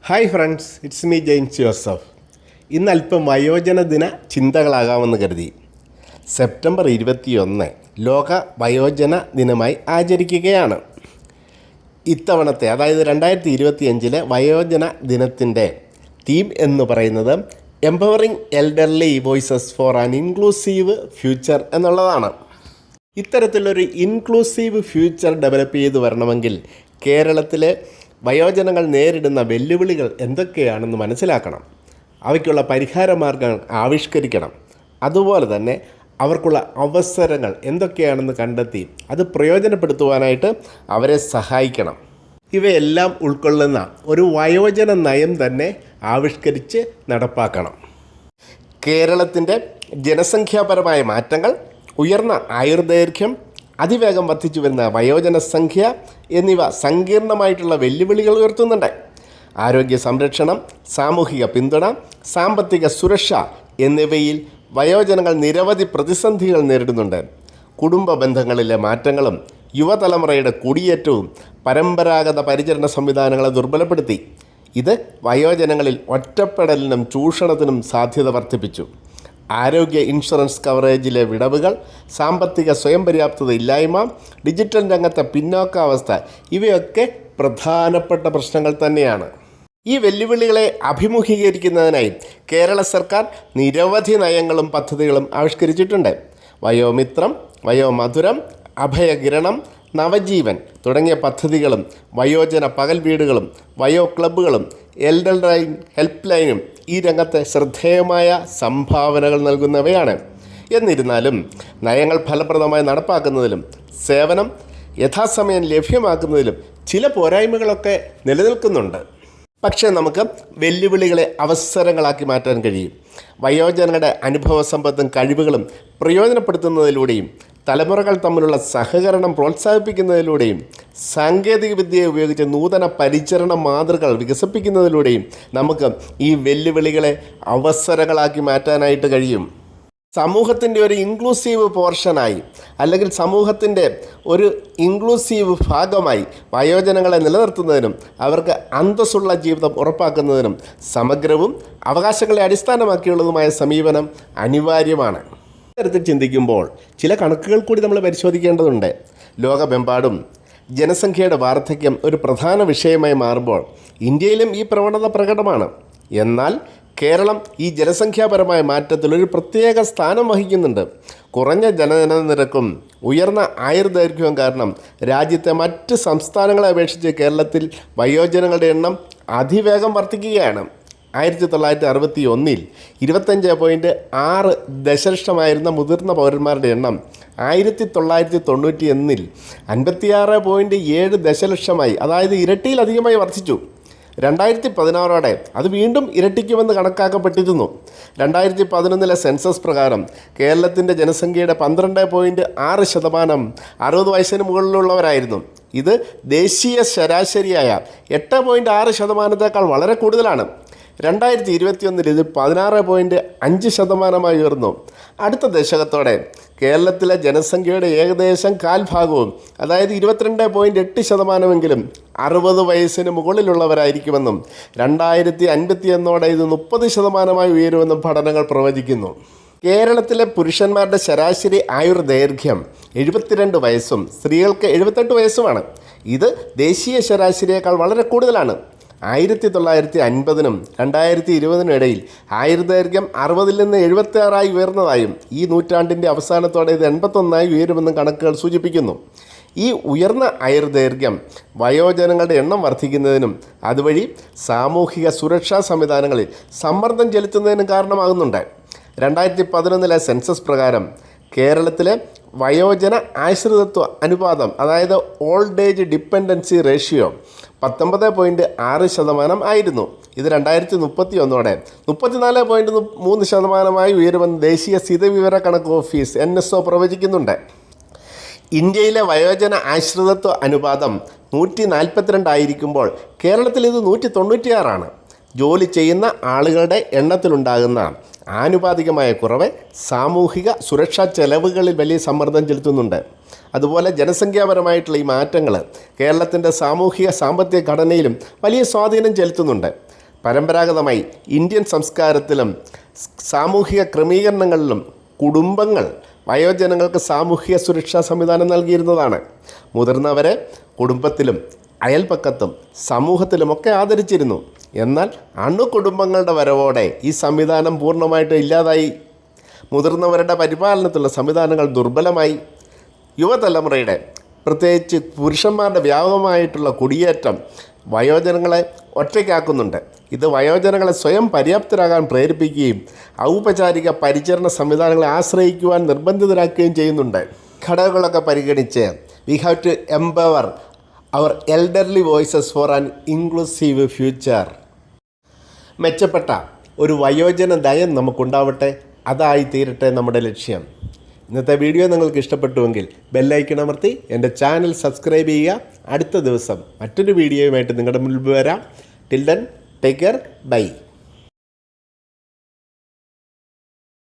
Hi friends, it's me James Joseph. ഇന്ന് അല്പം വയോജന ദിന ചിന്തകളാകാമെന്ന് കരുതി. സെപ്റ്റംബർ 21 ലോക വയോജന ദിനമായി ആചരിക്കുകയാണ്. ഇത്തവണത്തെ അതായത് 2025 വയോജന ദിനത്തിൻ്റെ തീം എന്ന് പറയുന്നത് empowering elderly voices for an inclusive future എന്നുള്ളതാണ്. ഇത്തരത്തിലൊരു ഇൻക്ലൂസീവ് ഫ്യൂച്ചർ ഡെവലപ്പ് ചെയ്ത് വരണമെങ്കിൽ കേരളത്തിലെ വയോജനങ്ങൾ നേരിടുന്ന വെല്ലുവിളികൾ എന്തൊക്കെയാണെന്ന് മനസ്സിലാക്കണം. അവയ്ക്കുള്ള പരിഹാര മാർഗങ്ങൾ ആവിഷ്കരിക്കണം. അതുപോലെ തന്നെ അവർക്കുള്ള അവസരങ്ങൾ എന്തൊക്കെയാണെന്ന് കണ്ടെത്തി അത് പ്രയോജനപ്പെടുത്തുവാനായിട്ട് അവരെ സഹായിക്കണം. ഇവയെല്ലാം ഉൾക്കൊള്ളുന്ന ഒരു വയോജന നയം തന്നെ ആവിഷ്കരിച്ച് നടപ്പാക്കണം. കേരളത്തിൻ്റെ ജനസംഖ്യാപരമായ മാറ്റങ്ങൾ, ഉയർന്ന ആയുർദൈർഘ്യം, അതിവേഗം വർദ്ധിച്ചു വരുന്ന വയോജന സംഖ്യ എന്നിവ സങ്കീർണമായിട്ടുള്ള വെല്ലുവിളികൾ ഉയർത്തുന്നുണ്ട്. ആരോഗ്യ സംരക്ഷണം, സാമൂഹിക പിന്തുണ, സാമ്പത്തിക സുരക്ഷ എന്നിവയിൽ വയോജനങ്ങൾ നിരവധി പ്രതിസന്ധികൾ നേരിടുന്നുണ്ട്. കുടുംബ ബന്ധങ്ങളിലെ മാറ്റങ്ങളും യുവതലമുറയുടെ കുടിയേറ്റവും പരമ്പരാഗത പരിചരണ സംവിധാനങ്ങളെ ദുർബലപ്പെടുത്തി. ഇത് വയോജനങ്ങളിൽ ഒറ്റപ്പെടലിനും ചൂഷണത്തിനും സാധ്യത വർദ്ധിപ്പിച്ചു. ആരോഗ്യ ഇൻഷുറൻസ് കവറേജിലെ വിടവുകൾ, സാമ്പത്തിക സ്വയം പര്യാപ്തത ഇല്ലായ്മ, ഡിജിറ്റൽ രംഗത്തെ പിന്നോക്കാവസ്ഥ ഇവയൊക്കെ പ്രധാനപ്പെട്ട പ്രശ്നങ്ങൾ തന്നെയാണ്. ഈ വെല്ലുവിളികളെ അഭിമുഖീകരിക്കുന്നതിനായി കേരള സർക്കാർ നിരവധി നയങ്ങളും പദ്ധതികളും ആവിഷ്കരിച്ചിട്ടുണ്ട്. വയോമിത്രം, വയോമധുരം, അഭയകിരണം, നവജീവൻ തുടങ്ങിയ പദ്ധതികളും വയോജന പകൽ വീടുകളും വയോ ക്ലബ്ബുകളും എൽഡർ ഹെൽപ്പ് ലൈനും ഈ രംഗത്തെ ശ്രദ്ധേയമായ സംഭാവനകൾ നൽകുന്നവയാണ്. എന്നിരുന്നാലും നയങ്ങൾ ഫലപ്രദമായി നടപ്പാക്കുന്നതിലും സേവനം യഥാസമയം ലഭ്യമാക്കുന്നതിലും ചില പോരായ്മകളൊക്കെ നിലനിൽക്കുന്നുണ്ട്. പക്ഷേ നമുക്ക് വെല്ലുവിളികളെ അവസരങ്ങളാക്കി മാറ്റാൻ കഴിയും. വയോജനങ്ങളുടെ അനുഭവ സമ്പത്തും കഴിവുകളും പ്രയോജനപ്പെടുത്തുന്നതിലൂടെയും തലമുറകൾ തമ്മിലുള്ള സഹകരണം പ്രോത്സാഹിപ്പിക്കുന്നതിലൂടെയും സാങ്കേതികവിദ്യ ഉപയോഗിച്ച് നൂതന പരിചരണ മാതൃകകൾ വികസിപ്പിക്കുന്നതിലൂടെയും നമുക്ക് ഈ വെല്ലുവിളികളെ അവസരങ്ങളാക്കി മാറ്റാനായിട്ട് കഴിയും. സമൂഹത്തിൻ്റെ ഒരു ഇൻക്ലൂസീവ് പോർഷനായി അല്ലെങ്കിൽ സമൂഹത്തിൻ്റെ ഒരു ഇൻക്ലൂസീവ് ഭാഗമായി വയോജനങ്ങളെ നിലനിർത്തുന്നതിനും അവർക്ക് അന്തസ്സുള്ള ജീവിതം ഉറപ്പാക്കുന്നതിനും സമഗ്രവും അവകാശങ്ങളെ അടിസ്ഥാനമാക്കിയുള്ളതുമായ സമീപനം അനിവാര്യമാണ്. ഇത്തരത്തിൽ ചിന്തിക്കുമ്പോൾ ചില കണക്കുകൾ കൂടി നമ്മൾ പരിശോധിക്കേണ്ടതുണ്ട്. ലോകമെമ്പാടും ജനസംഖ്യയുടെ വാർദ്ധക്യം ഒരു പ്രധാന വിഷയമായി മാറുമ്പോൾ ഇന്ത്യയിലും ഈ പ്രവണത പ്രകടമാണ്. എന്നാൽ കേരളം ഈ ജനസംഖ്യാപരമായ മാറ്റത്തിൽ ഒരു പ്രത്യേക സ്ഥാനം വഹിക്കുന്നുണ്ട്. കുറഞ്ഞ ജനനിരക്കും ഉയർന്ന ആയുർദൈർഘ്യവും കാരണം രാജ്യത്തെ മറ്റ് സംസ്ഥാനങ്ങളെ അപേക്ഷിച്ച് കേരളത്തിൽ വയോജനങ്ങളുടെ എണ്ണം അതിവേഗം വർദ്ധിക്കുകയാണ്. 1961 25.6 ദശലക്ഷമായിരുന്ന മുതിർന്ന പൗരന്മാരുടെ എണ്ണം 1991 56.7 ദശലക്ഷമായി, അതായത് ഇരട്ടിയിലധികമായി വർദ്ധിച്ചു. 2016 അത് വീണ്ടും ഇരട്ടിക്കുമെന്ന് കണക്കാക്കപ്പെട്ടിരുന്നു. 2011 സെൻസസ് പ്രകാരം കേരളത്തിൻ്റെ ജനസംഖ്യയുടെ 12.6% 60 വയസ്സിന് മുകളിലുള്ളവരായിരുന്നു. ഇത് ദേശീയ ശരാശരിയായ 8.6%-യേക്കാൾ വളരെ കൂടുതലാണ്. 2021 ഇത് 16.5% ഉയർന്നു. അടുത്ത ദശകത്തോടെ കേരളത്തിലെ ജനസംഖ്യയുടെ ഏകദേശം കാൽഭാഗവും, അതായത് 22.8%-എങ്കിലും 60 വയസ്സിന് മുകളിലുള്ളവരായിരിക്കുമെന്നും 2051 ഇത് 30%-ആയി ഉയരുമെന്നും പഠനങ്ങൾ പ്രവചിക്കുന്നു. കേരളത്തിലെ പുരുഷന്മാരുടെ ശരാശരി ആയുർദൈർഘ്യം 72 വയസ്സും സ്ത്രീകൾക്ക് 78 വയസ്സുമാണ്. ഇത് ദേശീയ ശരാശരിയേക്കാൾ വളരെ കൂടുതലാണ്. 1950-നും 2020-നും ഇടയിൽ ആയുർദൈർഘ്യം 60-ൽ നിന്ന് 76-ആയി ഉയർന്നതായും ഈ നൂറ്റാണ്ടിൻ്റെ അവസാനത്തോടെ ഇത് 81-ആയി ഉയരുമെന്നും കണക്കുകൾ സൂചിപ്പിക്കുന്നു. ഈ ഉയർന്ന ആയുർദൈർഘ്യം വയോജനങ്ങളുടെ എണ്ണം വർദ്ധിക്കുന്നതിനും അതുവഴി സാമൂഹിക സുരക്ഷാ സംവിധാനങ്ങളിൽ സമ്മർദ്ദം ചെലുത്തുന്നതിനും കാരണമാകുന്നുണ്ട്. 2011 സെൻസസ് പ്രകാരം കേരളത്തിലെ വയോജന ആശ്രിതത്വ അനുപാതം, അതായത് ഓൾഡ് ഏജ് ഡിപ്പെൻഡൻസി റേഷ്യോ 19.6% ആയിരുന്നു. ഇത് 2031 34.3%-ആയി ഉയരുമെന്ന് ദേശീയ സ്ഥിതിവിവര കണക്ക് ഓഫീസ് NSO പ്രവചിക്കുന്നുണ്ട്. ഇന്ത്യയിലെ വയോജന ആശ്രിതത്വ അനുപാതം 142 ആയിരിക്കുമ്പോൾ കേരളത്തിൽ ഇത് 196 ജോലി ചെയ്യുന്ന ആളുകളുടെ എണ്ണത്തിലുണ്ടാകുന്ന ആനുപാതികമായ കുറവ് സാമൂഹിക സുരക്ഷാ ചെലവുകളിൽ വലിയ സമ്മർദ്ദം ചെലുത്തുന്നുണ്ട്. അതുപോലെ ജനസംഖ്യാപരമായിട്ടുള്ള ഈ മാറ്റങ്ങൾ കേരളത്തിൻ്റെ സാമൂഹിക സാമ്പത്തിക ഘടനയിലും വലിയ സ്വാധീനം ചെലുത്തുന്നുണ്ട്. പരമ്പരാഗതമായി ഇന്ത്യൻ സംസ്കാരത്തിലും സാമൂഹിക ക്രമീകരണങ്ങളിലും കുടുംബങ്ങൾ വയോജനങ്ങൾക്ക് സാമൂഹിക സുരക്ഷാ സംവിധാനം നൽകിയിരുന്നതാണ്. മുതിർന്നവരെ കുടുംബത്തിലും അയൽപ്പക്കത്തും സമൂഹത്തിലുമൊക്കെ ആദരിച്ചിരുന്നു. എന്നാൽ അണുകുടുംബങ്ങളുടെ വരവോടെ ഈ സംവിധാനം പൂർണ്ണമായിട്ട് ഇല്ലാതായി. മുതിർന്നവരുടെ പരിപാലനത്തിലുള്ള സംവിധാനങ്ങൾ ദുർബലമായി. യുവതലമുറയുടെ പ്രത്യേകിച്ച് പുരുഷന്മാരുടെ വ്യാപകമായിട്ടുള്ള കുടിയേറ്റം വയോജനങ്ങളെ ഒറ്റയ്ക്കാക്കുന്നുണ്ട്. ഇത് വയോജനങ്ങളെ സ്വയം പര്യാപ്തരാകാൻ പ്രേരിപ്പിക്കുകയും ഔപചാരിക പരിചരണ സംവിധാനങ്ങളെ ആശ്രയിക്കുവാൻ നിർബന്ധിതരാക്കുകയും ചെയ്യുന്നുണ്ട്. ഘടകങ്ങളൊക്കെ പരിഗണിച്ച് we have to empower our elderly voices for an inclusive future. മെച്ചപ്പെട്ട ഒരു വയോജന നയം നമുക്കുണ്ടാവട്ടെ. അതായി തീരട്ടെ നമ്മുടെ ലക്ഷ്യം. ഇന്നത്തെ വീഡിയോ നിങ്ങൾക്ക് ഇഷ്ടപ്പെട്ടുവെങ്കിൽ ബെല്ലൈക്കൺ അമർത്തി എൻ്റെ ചാനൽ സബ്സ്ക്രൈബ് ചെയ്യുക. അടുത്ത ദിവസം മറ്റൊരു വീഡിയോയുമായിട്ട് നിങ്ങളുടെ മുൻപിൽ വരാം. Till then take care. By.